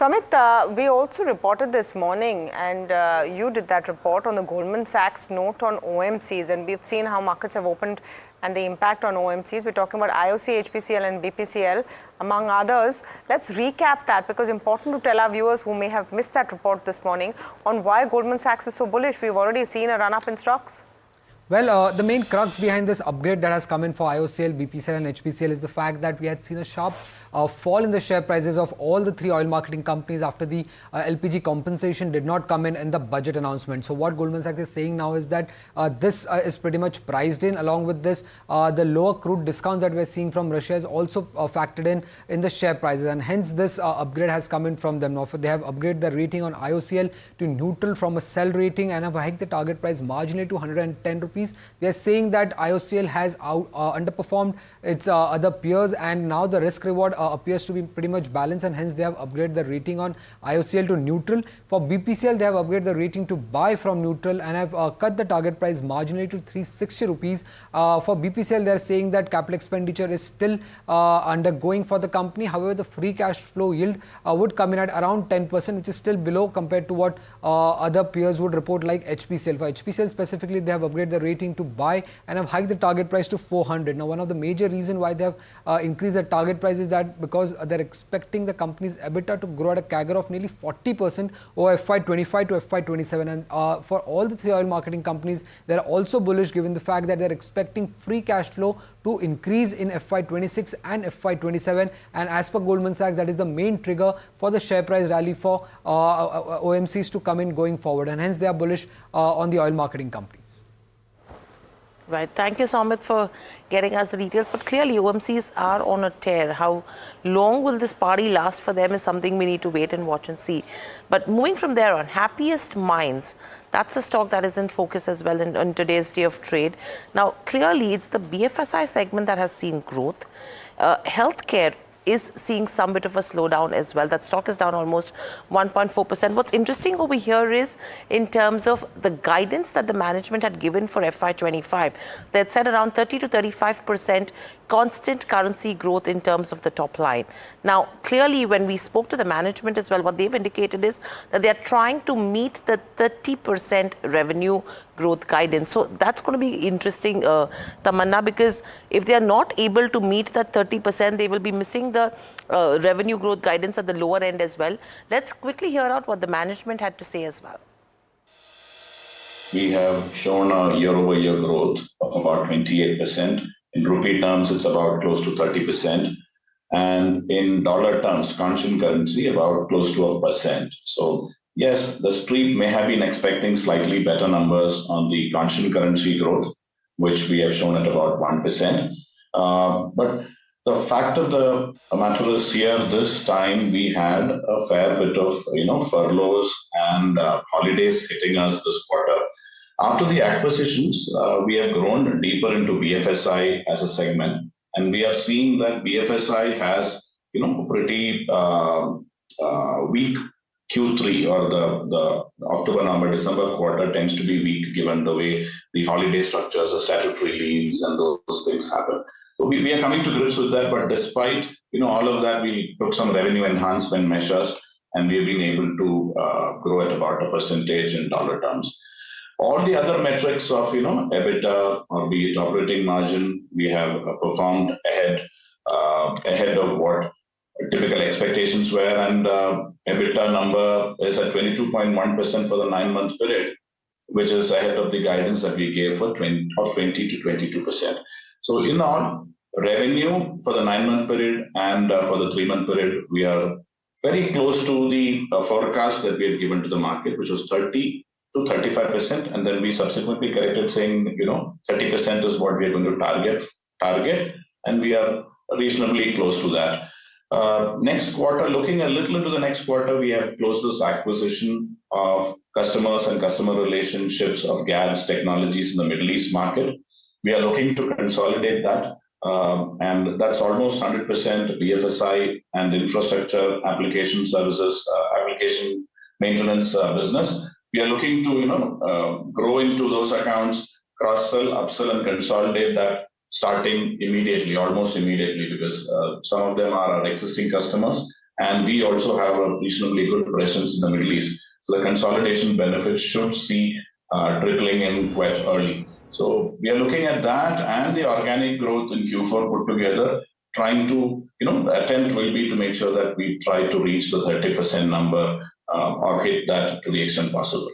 Samit, we also reported this morning, and you did that report on the Goldman Sachs note on OMCs, and we've seen how markets have opened and the impact on OMCs. We're talking about IOC, HPCL and BPCL, among others. Let's recap that, because it's important to tell our viewers who may have missed that report this morning on why Goldman Sachs is so bullish. We've already seen a run-up in stocks. Well, the main crux behind this upgrade that has come in for IOCL, BPCL and HPCL is the fact that we had seen a sharp fall in the share prices of all the three oil marketing companies after the LPG compensation did not come in the budget announcement. So what Goldman Sachs is saying now is that this is pretty much priced in. Along with this, the lower crude discounts that we're seeing from Russia is also factored in the share prices, and hence this upgrade has come in from them. Now, they have upgraded the rating on IOCL to neutral from a sell rating and have hiked the target price marginally to 110 rupees. They are saying that IOCL has underperformed its other peers, and now the risk reward appears to be pretty much balanced, and hence they have upgraded the rating on IOCL to neutral. For BPCL, they have upgraded the rating to buy from neutral and have cut the target price marginally to 360 rupees. For BPCL, they are saying that capital expenditure is still undergoing for the company. However, the free cash flow yield would come in at around 10%, which is still below compared to what other peers would report, like HPCL. For HPCL specifically, they have upgraded the rating to buy and have hiked the target price to 400. Now, one of the major reasons why they have increased the target price is that because they're expecting the company's EBITDA to grow at a CAGR of nearly 40% over FY25 to FY27. And for all the three oil marketing companies, they're also bullish given the fact that they're expecting free cash flow to increase in FY26 and FY27. And as per Goldman Sachs, that is the main trigger for the share price rally for OMCs to come in going forward. And hence they are bullish on the oil marketing companies. Right. Thank you, Samit, for getting us the details. But clearly, OMCs are on a tear. How long will this party last for them is something we need to wait and watch and see. But moving from there on, Happiest Minds, that's a stock that is in focus as well in today's day of trade. Now, clearly, it's the BFSI segment that has seen growth. Healthcare is seeing some bit of a slowdown as well. That stock is down almost 1.4%. What's interesting over here is in terms of the guidance that the management had given for FY25, they had said around 30 to 35% constant currency growth in terms of the top line. Now, clearly, when we spoke to the management as well, what they've indicated is that they're trying to meet the 30% revenue growth guidance. So that's going to be interesting, Tamanna, because if they are not able to meet that 30%, they will be missing the revenue growth guidance at the lower end as well. Let's quickly hear out what the management had to say as well. We have shown a year-over-year growth of about 28%. In rupee terms, it's about close to 30%. And in dollar terms, constant currency, about close to 1%. So yes, the street may have been expecting slightly better numbers on the constant currency growth, which we have shown at about 1%. But the fact of the matter is here, this time we had a fair bit of furloughs and holidays hitting us this quarter. After the acquisitions, we have grown deeper into BFSI as a segment, and we are seeing that BFSI has pretty weak Q3, or the October, November, December quarter tends to be weak given the way the holiday structures, the statutory leaves, and those things happen. So we are coming to grips with that, but despite all of that, we took some revenue enhancement measures, and we've been able to grow at about 1% in dollar terms. All the other metrics of EBITDA, or be it operating margin, we have performed ahead of what typical expectations were, and EBITDA number is at 22.1% for the 9-month period, which is ahead of the guidance that we gave for 20 to 22%. So in all, revenue for the 9-month period and for the 3-month period, we are very close to the forecast that we had given to the market, which was 30 to 35%, and then we subsequently corrected, saying 30% is what we are going to target, and we are reasonably close to that. Next quarter, looking a little into the next quarter, we have closed this acquisition of customers and customer relationships of GADS Technologies in the Middle East market. We are looking to consolidate that, and that's almost 100% BFSI and infrastructure application services, application maintenance business. We are looking to grow into those accounts, cross-sell, upsell, and consolidate that starting immediately, almost immediately, because some of them are our existing customers, And we also have a reasonably good presence in the Middle East. So the consolidation benefits should see trickling in quite early. So we are looking at that and the organic growth in Q4 put together, trying to, the attempt will be to make sure that we try to reach the 30% number or hit that to the extent possible.